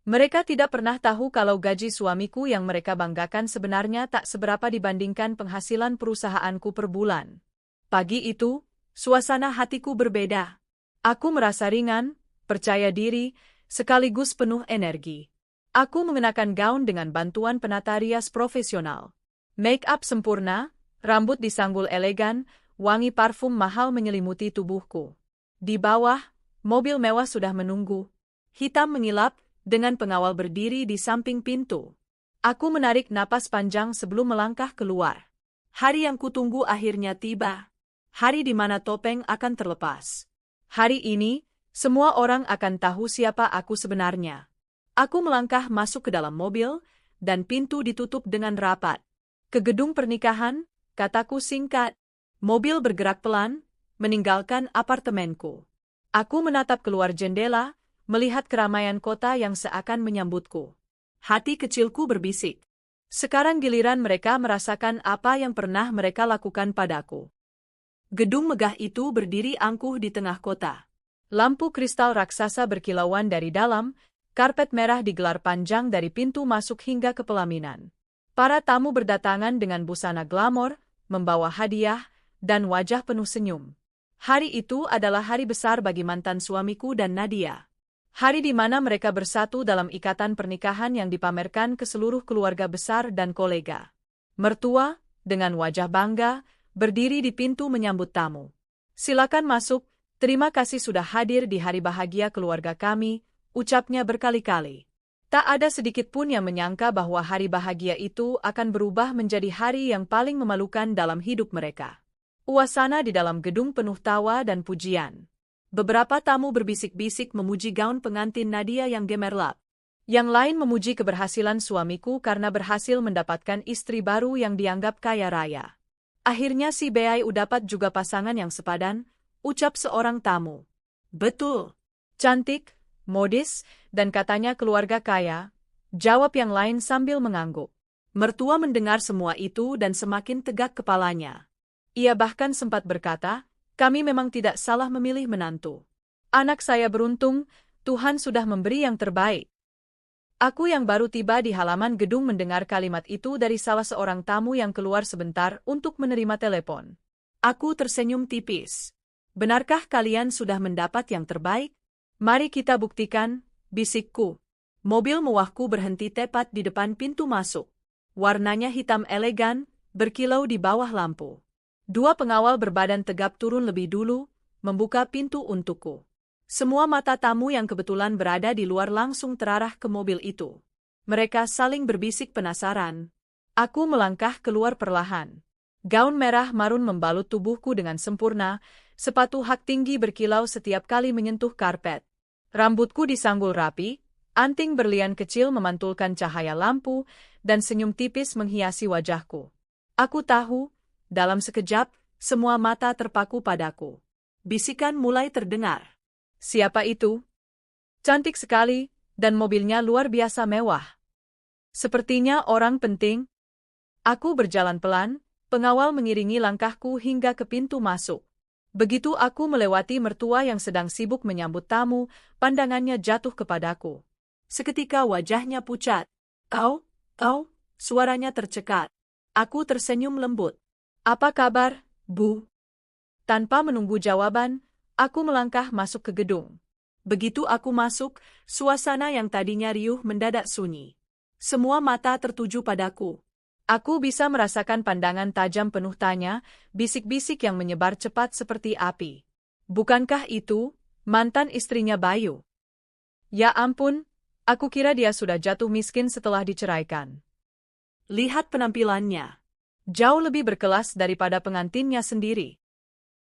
Speaker 1: Mereka tidak pernah tahu kalau gaji suamiku yang mereka banggakan sebenarnya tak seberapa dibandingkan penghasilan perusahaanku per bulan. Pagi itu, suasana hatiku berbeda. Aku merasa ringan, percaya diri, sekaligus penuh energi. Aku mengenakan gaun dengan bantuan penata rias profesional. Make-up sempurna, rambut disanggul elegan, wangi parfum mahal menyelimuti tubuhku. Di bawah, mobil mewah sudah menunggu. Hitam mengilap, dengan pengawal berdiri di samping pintu. Aku menarik napas panjang sebelum melangkah keluar. Hari yang kutunggu akhirnya tiba. Hari di mana topeng akan terlepas. Hari ini, semua orang akan tahu siapa aku sebenarnya. Aku melangkah masuk ke dalam mobil, dan pintu ditutup dengan rapat. Ke gedung pernikahan, kataku singkat. Mobil bergerak pelan, meninggalkan apartemenku. Aku menatap keluar jendela, melihat keramaian kota yang seakan menyambutku. Hati kecilku berbisik. Sekarang giliran mereka merasakan apa yang pernah mereka lakukan padaku. Gedung megah itu berdiri angkuh di tengah kota. Lampu kristal raksasa berkilauan dari dalam, karpet merah digelar panjang dari pintu masuk hingga ke pelaminan. Para tamu berdatangan dengan busana glamor, membawa hadiah, dan wajah penuh senyum. Hari itu adalah hari besar bagi mantan suamiku dan Nadia. Hari di mana mereka bersatu dalam ikatan pernikahan yang dipamerkan ke seluruh keluarga besar dan kolega. Mertua, dengan wajah bangga, berdiri di pintu menyambut tamu. Silakan masuk, terima kasih sudah hadir di hari bahagia keluarga kami, ucapnya berkali-kali. Tak ada sedikit pun yang menyangka bahwa hari bahagia itu akan berubah menjadi hari yang paling memalukan dalam hidup mereka. Suasana di dalam gedung penuh tawa dan pujian. Beberapa tamu berbisik-bisik memuji gaun pengantin Nadia yang gemerlap. Yang lain memuji keberhasilan suamiku karena berhasil mendapatkan istri baru yang dianggap kaya raya. Akhirnya si Bayu dapat juga pasangan yang sepadan, ucap seorang tamu. Betul. Cantik, modis, dan katanya keluarga kaya, jawab yang lain sambil mengangguk. Mertua mendengar semua itu dan semakin tegak kepalanya. Ia bahkan sempat berkata, kami memang tidak salah memilih menantu. Anak saya beruntung, Tuhan sudah memberi yang terbaik. Aku yang baru tiba di halaman gedung mendengar kalimat itu dari salah seorang tamu yang keluar sebentar untuk menerima telepon. Aku tersenyum tipis. Benarkah kalian sudah mendapat yang terbaik? Mari kita buktikan,
Speaker 2: bisikku. Mobil mewahku berhenti tepat di depan pintu masuk. Warnanya hitam elegan, berkilau di bawah lampu. Dua pengawal berbadan tegap turun lebih dulu, membuka pintu untukku. Semua mata tamu yang kebetulan berada di luar langsung terarah ke mobil itu. Mereka saling berbisik penasaran. Aku melangkah keluar perlahan. Gaun merah marun membalut tubuhku dengan sempurna, sepatu hak tinggi berkilau setiap kali menyentuh karpet. Rambutku disanggul rapi, anting berlian kecil memantulkan cahaya lampu, dan senyum tipis menghiasi wajahku. Aku tahu, dalam sekejap, semua mata terpaku padaku. Bisikan mulai terdengar. Siapa itu? Cantik sekali, dan mobilnya luar biasa mewah. Sepertinya orang penting. Aku berjalan pelan, pengawal mengiringi langkahku hingga ke pintu masuk. Begitu aku melewati mertua yang sedang sibuk menyambut tamu, pandangannya jatuh kepadaku. Seketika wajahnya pucat. Kau, suaranya tercekat. Aku tersenyum lembut. Apa kabar, Bu? Tanpa menunggu jawaban, aku melangkah masuk ke gedung. Begitu aku masuk, suasana yang tadinya riuh mendadak sunyi. Semua mata tertuju padaku. Aku bisa merasakan pandangan tajam penuh tanya, bisik-bisik yang menyebar cepat seperti api. Bukankah itu mantan istrinya Bayu? Ya ampun, aku kira dia sudah jatuh miskin setelah diceraikan. Lihat penampilannya. Jauh lebih berkelas daripada pengantinnya sendiri.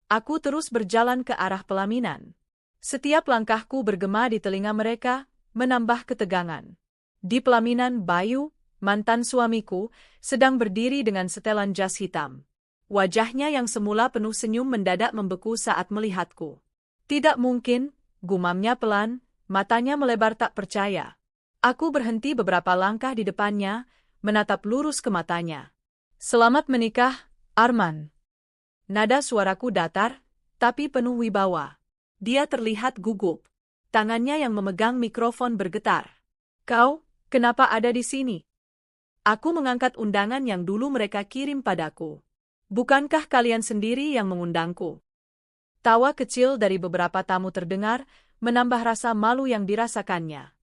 Speaker 2: Aku terus berjalan ke arah pelaminan. Setiap langkahku bergema di telinga mereka, menambah ketegangan. Di pelaminan Bayu, mantan suamiku, sedang berdiri dengan setelan jas hitam. Wajahnya yang semula penuh senyum mendadak membeku saat melihatku. Tidak mungkin, gumamnya pelan, matanya melebar tak percaya. Aku berhenti beberapa langkah di depannya, menatap lurus ke matanya. Selamat menikah, Arman. Nada suaraku datar, tapi penuh wibawa. Dia terlihat gugup. Tangannya yang memegang mikrofon bergetar. Kau, kenapa ada di sini? Aku mengangkat undangan yang dulu mereka kirim padaku. Bukankah kalian sendiri yang mengundangku? Tawa kecil dari beberapa tamu terdengar, menambah rasa malu yang dirasakannya.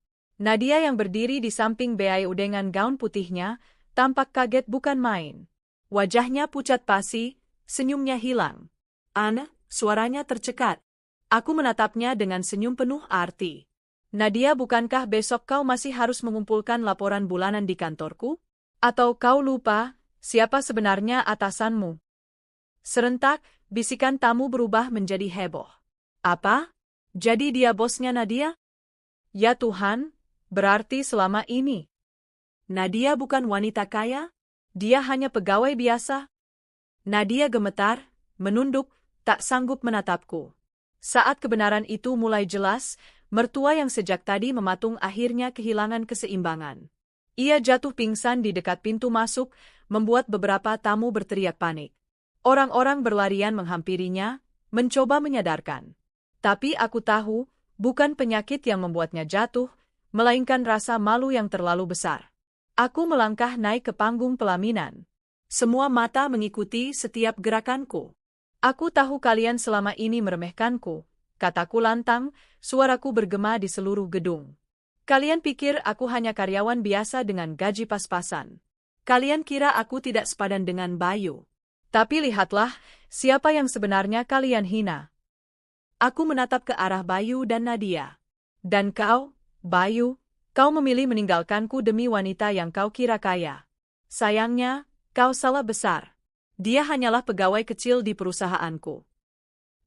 Speaker 2: Nadia yang berdiri di samping Bayu dengan gaun putihnya, tampak kaget bukan main. Wajahnya pucat pasi, senyumnya hilang. Ana, suaranya tercekat. Aku menatapnya dengan senyum penuh arti. Nadia, bukankah besok kau masih harus mengumpulkan laporan bulanan di kantorku? Atau kau lupa, siapa sebenarnya atasanmu? Serentak, bisikan tamu berubah menjadi heboh. Apa? Jadi dia bosnya Nadia? Ya Tuhan, berarti selama ini Nadia bukan wanita kaya? Dia hanya pegawai biasa? Nadia gemetar, menunduk, tak sanggup menatapku. Saat kebenaran itu mulai jelas, mertua yang sejak tadi mematung akhirnya kehilangan keseimbangan. Ia jatuh pingsan di dekat pintu masuk, membuat beberapa tamu berteriak panik. Orang-orang berlarian menghampirinya, mencoba menyadarkan. Tapi aku tahu, bukan penyakit yang membuatnya jatuh, melainkan rasa malu yang terlalu besar. Aku melangkah naik ke panggung pelaminan. Semua mata mengikuti setiap gerakanku. Aku tahu kalian selama ini meremehkanku, kataku lantang, suaraku bergema di seluruh gedung. Kalian pikir aku hanya karyawan biasa dengan gaji pas-pasan. Kalian kira aku tidak sepadan dengan Bayu. Tapi lihatlah, siapa yang sebenarnya kalian hina. Aku menatap ke arah Bayu dan Nadia. Dan kau, Bayu, kau memilih meninggalkanku demi wanita yang kau kira kaya. Sayangnya, kau salah besar. Dia hanyalah pegawai kecil di perusahaanku.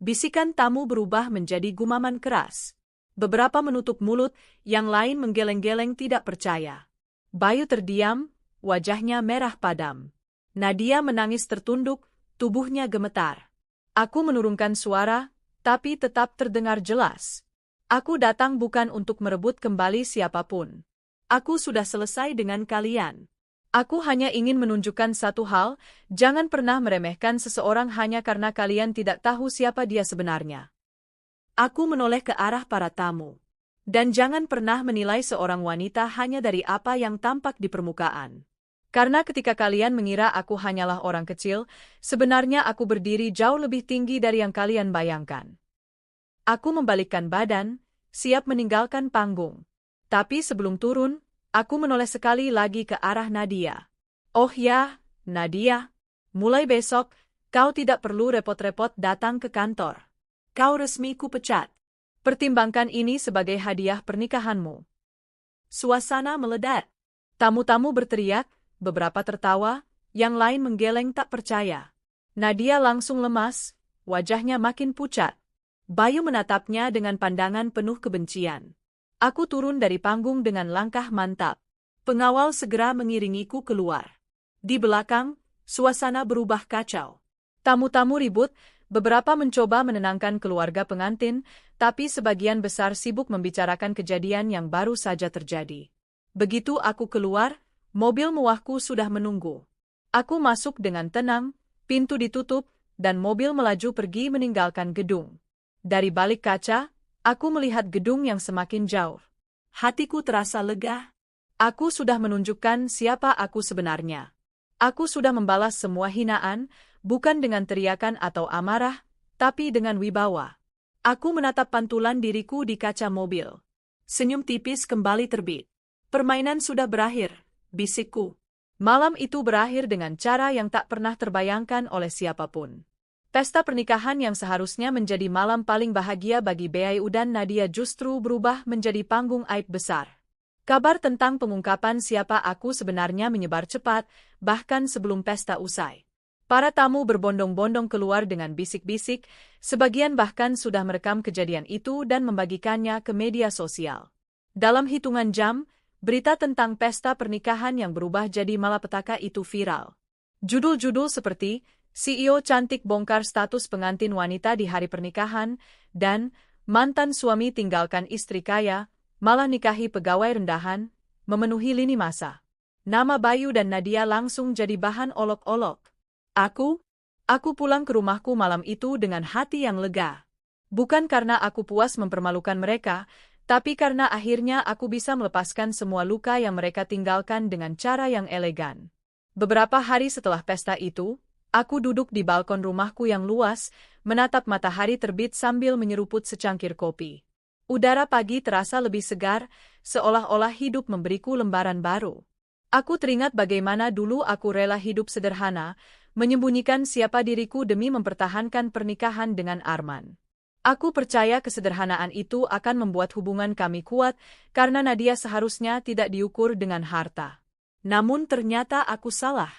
Speaker 2: Bisikan tamu berubah menjadi gumaman keras. Beberapa menutup mulut, yang lain menggeleng-geleng tidak percaya. Bayu terdiam, wajahnya merah padam. Nadia menangis tertunduk, tubuhnya gemetar. Aku menurunkan suara, tapi tetap terdengar jelas. Aku datang bukan untuk merebut kembali siapapun. Aku sudah selesai dengan kalian. Aku hanya ingin menunjukkan satu hal, jangan pernah meremehkan seseorang hanya karena kalian tidak tahu siapa dia sebenarnya. Aku menoleh ke arah para tamu. Dan jangan pernah menilai seorang wanita hanya dari apa yang tampak di permukaan. Karena ketika kalian mengira aku hanyalah orang kecil, sebenarnya aku berdiri jauh lebih tinggi dari yang kalian bayangkan. Aku membalikkan badan, siap meninggalkan panggung.
Speaker 1: Tapi sebelum turun, aku menoleh sekali lagi ke arah Nadia. Oh ya, Nadia. Mulai besok, kau tidak perlu repot-repot datang ke kantor.
Speaker 2: Kau resmi kupecat.
Speaker 1: Pertimbangkan ini sebagai hadiah pernikahanmu.
Speaker 2: Suasana meledak.
Speaker 1: Tamu-tamu berteriak, beberapa tertawa, yang lain menggeleng tak percaya. Nadia langsung lemas, wajahnya makin pucat. Bayu menatapnya dengan pandangan penuh kebencian. Aku turun dari panggung dengan langkah mantap.
Speaker 2: Pengawal segera mengiringiku keluar. Di belakang, suasana berubah kacau.
Speaker 1: Tamu-tamu ribut, beberapa mencoba menenangkan keluarga pengantin, tapi sebagian besar sibuk membicarakan kejadian yang baru saja terjadi. Begitu aku keluar, mobil mewahku sudah menunggu. Aku masuk dengan tenang, pintu ditutup, dan mobil melaju pergi meninggalkan gedung. Dari balik kaca, aku melihat gedung yang semakin jauh.
Speaker 2: Hatiku terasa lega.
Speaker 1: Aku sudah menunjukkan siapa aku sebenarnya. Aku sudah membalas semua hinaan, bukan dengan teriakan atau amarah, tapi dengan wibawa. Aku menatap pantulan diriku di kaca mobil.
Speaker 2: Senyum tipis kembali terbit. Permainan sudah berakhir, bisikku.
Speaker 1: Malam itu berakhir dengan cara yang tak pernah terbayangkan oleh siapapun. Pesta pernikahan yang seharusnya menjadi malam paling bahagia bagi Bayu dan Nadia justru berubah menjadi panggung aib besar. Kabar tentang pengungkapan siapa aku sebenarnya menyebar cepat, bahkan sebelum pesta usai. Para tamu berbondong-bondong keluar dengan bisik-bisik, sebagian bahkan sudah merekam kejadian itu dan membagikannya ke media sosial. Dalam hitungan jam, berita tentang pesta pernikahan yang berubah jadi malapetaka itu viral. Judul-judul seperti CEO cantik bongkar status pengantin wanita di hari pernikahan, dan mantan suami tinggalkan istri kaya, malah nikahi pegawai rendahan, memenuhi lini masa. Nama Bayu dan Nadia langsung jadi bahan olok-olok. Aku pulang ke rumahku malam itu dengan hati yang lega. Bukan karena aku puas mempermalukan mereka, tapi karena akhirnya aku bisa melepaskan semua luka yang mereka tinggalkan dengan cara yang elegan. Beberapa hari setelah pesta itu, aku duduk di balkon rumahku yang luas, menatap matahari terbit sambil menyeruput secangkir kopi. Udara pagi terasa lebih segar, seolah-olah hidup memberiku lembaran baru. Aku teringat bagaimana dulu aku rela hidup sederhana, menyembunyikan siapa diriku demi mempertahankan pernikahan dengan Arman. Aku percaya kesederhanaan itu akan membuat hubungan kami kuat, karena Nadia seharusnya tidak diukur dengan harta.
Speaker 2: Namun ternyata aku salah.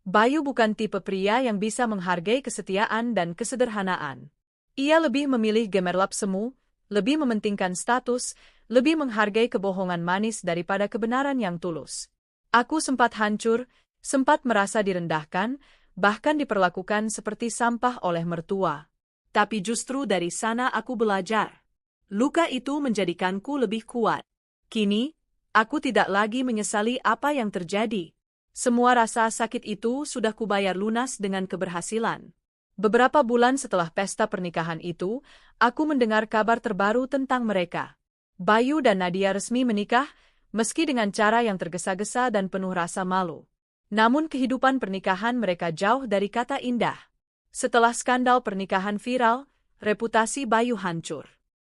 Speaker 1: Bayu bukan tipe pria yang bisa menghargai kesetiaan dan kesederhanaan. Ia lebih memilih gemerlap semu, lebih mementingkan status, lebih menghargai kebohongan manis daripada kebenaran yang tulus. Aku sempat hancur, sempat merasa direndahkan, bahkan diperlakukan seperti sampah oleh mertua.
Speaker 2: Tapi justru dari sana aku belajar. Luka itu menjadikanku lebih kuat. Kini, aku tidak lagi menyesali apa yang terjadi. Semua rasa sakit itu sudah kubayar lunas dengan keberhasilan. Beberapa bulan setelah pesta pernikahan itu, aku mendengar kabar terbaru tentang mereka. Bayu dan Nadia resmi menikah, meski dengan cara yang tergesa-gesa dan penuh rasa malu. Namun kehidupan pernikahan mereka jauh dari kata indah. Setelah skandal pernikahan viral, reputasi Bayu hancur.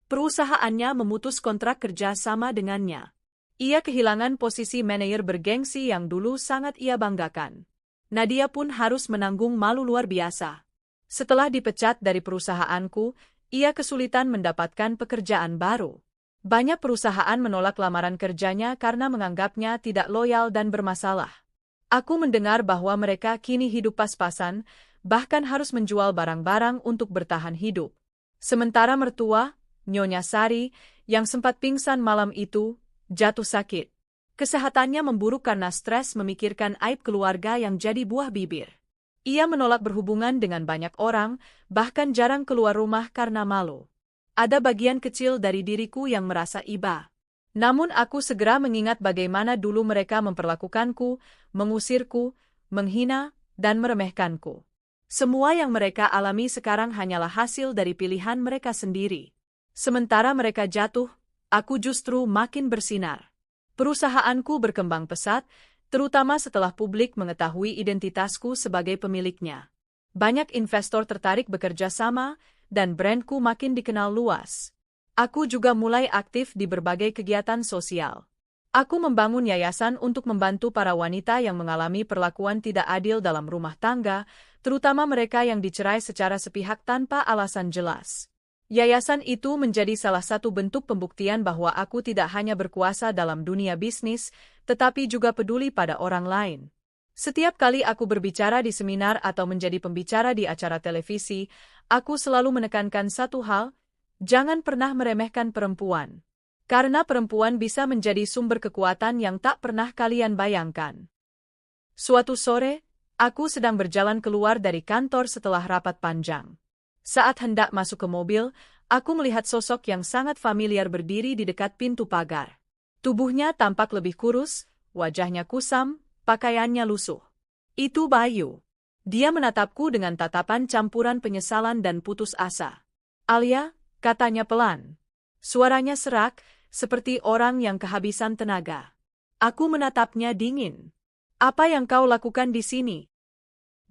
Speaker 2: Perusahaannya memutus kontrak kerja sama dengannya. Ia kehilangan posisi manajer bergengsi yang dulu sangat ia banggakan. Nadia pun harus menanggung malu luar biasa. Setelah dipecat dari perusahaanku, ia kesulitan mendapatkan pekerjaan baru. Banyak perusahaan menolak lamaran kerjanya karena menganggapnya tidak loyal dan bermasalah. Aku mendengar bahwa mereka kini hidup pas-pasan, bahkan harus menjual barang-barang untuk bertahan hidup. Sementara mertua, Nyonya Sari, yang sempat pingsan malam itu, jatuh sakit. Kesehatannya memburuk karena stres memikirkan aib keluarga yang jadi buah bibir. Ia menolak berhubungan dengan banyak orang, bahkan jarang keluar rumah karena malu. Ada bagian kecil dari diriku yang merasa iba. Namun aku segera mengingat bagaimana dulu mereka memperlakukanku, mengusirku, menghina, dan meremehkanku. Semua yang mereka alami sekarang hanyalah hasil dari pilihan mereka sendiri. Sementara mereka jatuh, aku justru makin bersinar. Perusahaanku berkembang pesat, terutama setelah publik mengetahui identitasku sebagai pemiliknya. Banyak investor tertarik bekerja sama, dan brandku makin dikenal luas.
Speaker 1: Aku juga mulai aktif di berbagai kegiatan sosial. Aku membangun yayasan untuk membantu para wanita yang mengalami perlakuan tidak adil dalam rumah tangga, terutama mereka yang dicerai secara sepihak tanpa alasan jelas. Yayasan itu menjadi salah satu bentuk pembuktian bahwa aku tidak hanya berkuasa dalam dunia bisnis, tetapi juga peduli pada orang lain. Setiap kali aku berbicara di seminar atau menjadi pembicara di acara televisi, aku selalu menekankan satu hal: jangan pernah meremehkan perempuan. Karena perempuan bisa menjadi sumber kekuatan yang tak pernah kalian bayangkan. Suatu sore, aku sedang berjalan keluar dari kantor setelah rapat panjang. Saat hendak masuk ke mobil, aku melihat sosok yang sangat familiar berdiri di dekat pintu pagar. Tubuhnya tampak lebih kurus, wajahnya kusam, pakaiannya lusuh. Itu Bayu. Dia menatapku dengan tatapan campuran penyesalan dan putus asa. "Alia," katanya pelan. Suaranya serak, seperti orang yang kehabisan tenaga. Aku menatapnya dingin. "Apa yang kau lakukan di sini?"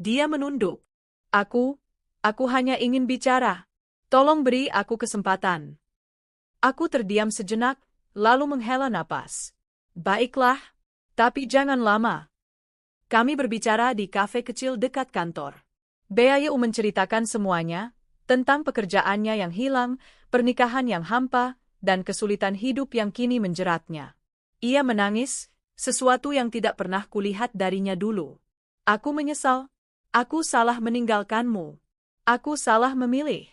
Speaker 1: Dia menunduk. Aku hanya ingin bicara. Tolong beri aku kesempatan." Aku terdiam sejenak, lalu menghela napas. "Baiklah, tapi jangan lama." Kami berbicara di kafe kecil dekat kantor. Bayu menceritakan semuanya, tentang pekerjaannya yang hilang, pernikahan yang hampa, dan kesulitan hidup yang kini menjeratnya. Ia menangis, sesuatu yang tidak pernah kulihat darinya dulu. "Aku menyesal. Aku salah meninggalkanmu. Aku salah memilih.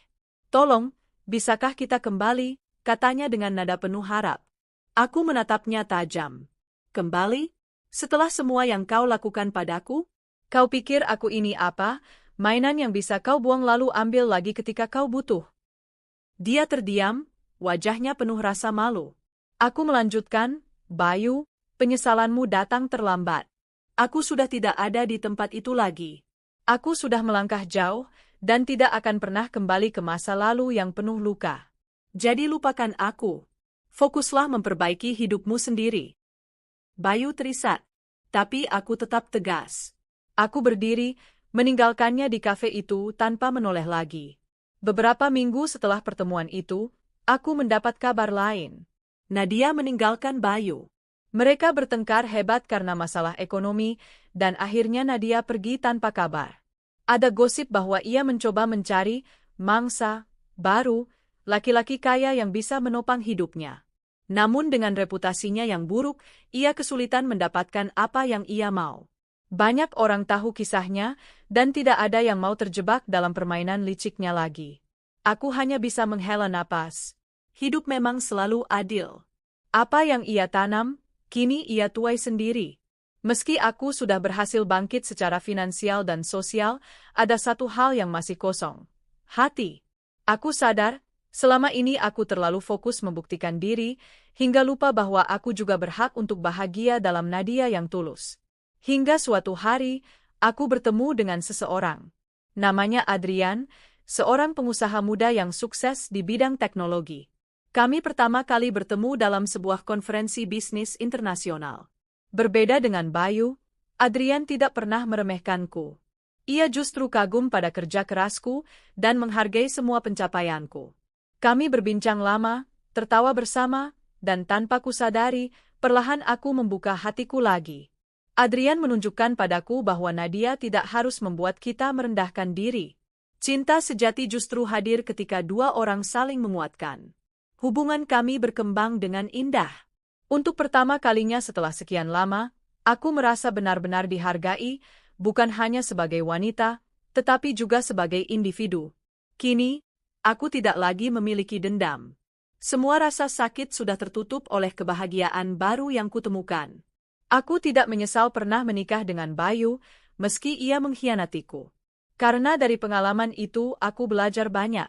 Speaker 1: Tolong, bisakah kita kembali?" katanya dengan nada penuh harap. Aku menatapnya tajam. "Kembali? Setelah semua yang kau lakukan padaku? Kau pikir aku ini apa? Mainan yang bisa kau buang lalu ambil lagi ketika kau butuh?" Dia terdiam, wajahnya penuh rasa malu. Aku melanjutkan, "Bayu, penyesalanmu datang terlambat. Aku sudah tidak ada di tempat itu lagi. Aku sudah melangkah jauh, dan tidak akan pernah kembali ke masa lalu yang penuh luka. Jadi lupakan aku. Fokuslah memperbaiki hidupmu sendiri." Bayu terisak, tapi aku tetap tegas. Aku berdiri, meninggalkannya di kafe itu tanpa menoleh lagi. Beberapa minggu setelah pertemuan itu, aku mendapat kabar lain. Nadia meninggalkan Bayu. Mereka bertengkar hebat karena masalah ekonomi, dan akhirnya Nadia pergi tanpa kabar. Ada gosip bahwa ia mencoba mencari mangsa baru, laki-laki kaya yang bisa menopang hidupnya. Namun dengan reputasinya yang buruk, ia kesulitan mendapatkan apa yang ia mau. Banyak orang tahu kisahnya, dan tidak ada yang mau terjebak dalam permainan liciknya lagi. Aku hanya bisa menghela napas. Hidup memang selalu adil. Apa yang ia tanam, kini ia tuai sendiri. Meski aku sudah berhasil bangkit secara finansial dan sosial, ada satu hal yang masih kosong. Hati. Aku sadar, selama ini aku terlalu fokus membuktikan diri, hingga lupa bahwa aku juga berhak untuk bahagia dalam nadia yang tulus. Hingga suatu hari, aku bertemu dengan seseorang. Namanya Adrian, seorang pengusaha muda yang sukses di bidang teknologi. Kami pertama kali bertemu dalam sebuah konferensi bisnis internasional. Berbeda dengan Bayu, Adrian tidak pernah meremehkanku. Ia justru kagum pada kerja kerasku dan menghargai semua pencapaianku. Kami berbincang lama, tertawa bersama, dan tanpa kusadari, perlahan aku membuka hatiku lagi. Adrian menunjukkan padaku bahwa Nadia tidak harus membuat kita merendahkan diri. Cinta sejati justru hadir ketika dua orang saling menguatkan. Hubungan kami berkembang dengan indah. Untuk pertama kalinya setelah sekian lama, aku merasa benar-benar dihargai, bukan hanya sebagai wanita, tetapi juga sebagai individu. Kini, aku tidak lagi memiliki dendam. Semua rasa sakit sudah tertutup oleh kebahagiaan baru yang kutemukan. Aku tidak menyesal pernah menikah dengan Bayu, meski ia mengkhianatiku. Karena dari pengalaman itu aku belajar banyak.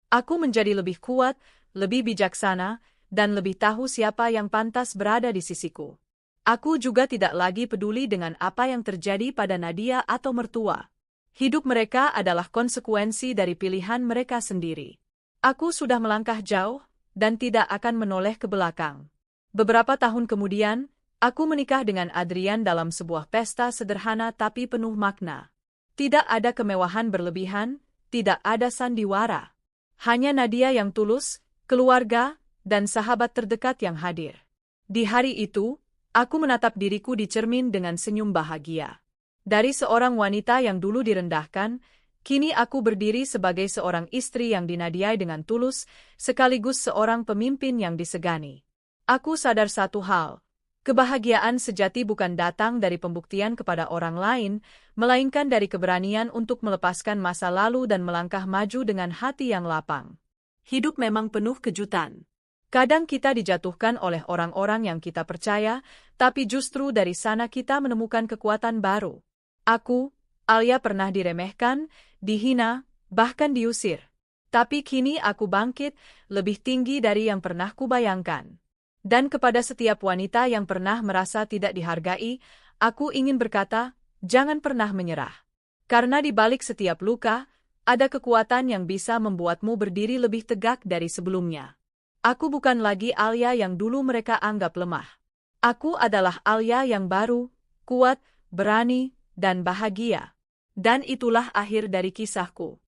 Speaker 1: Aku menjadi lebih kuat, lebih bijaksana, dan lebih tahu siapa yang pantas berada di sisiku. Aku juga tidak lagi peduli dengan apa yang terjadi pada Nadia atau mertua. Hidup mereka adalah konsekuensi dari pilihan mereka sendiri. Aku sudah melangkah jauh, dan tidak akan menoleh ke belakang. Beberapa tahun kemudian, aku menikah dengan Adrian dalam sebuah pesta sederhana tapi penuh makna. Tidak ada kemewahan berlebihan, tidak ada sandiwara. Hanya Nadia yang tulus, keluarga, dan sahabat terdekat yang hadir. Di hari itu, aku menatap diriku di cermin dengan senyum bahagia. Dari seorang wanita yang dulu direndahkan, kini aku berdiri sebagai seorang istri yang dinadiai dengan tulus, sekaligus seorang pemimpin yang disegani. Aku sadar satu hal, kebahagiaan sejati bukan datang dari pembuktian kepada orang lain, melainkan dari keberanian untuk melepaskan masa lalu dan melangkah maju dengan hati yang lapang.
Speaker 2: Hidup memang penuh kejutan.
Speaker 1: Kadang kita dijatuhkan oleh orang-orang yang kita percaya, tapi justru dari sana kita menemukan kekuatan baru. Aku, Alia, pernah diremehkan, dihina, bahkan diusir. Tapi kini aku bangkit, lebih tinggi dari yang pernah kubayangkan. Dan kepada setiap wanita yang pernah merasa tidak dihargai, aku ingin berkata, jangan pernah menyerah. Karena di balik setiap luka, ada kekuatan yang bisa membuatmu berdiri lebih tegak dari sebelumnya. Aku bukan lagi Alia yang dulu mereka anggap lemah. Aku adalah Alia yang baru, kuat, berani, dan bahagia. Dan itulah akhir dari kisahku.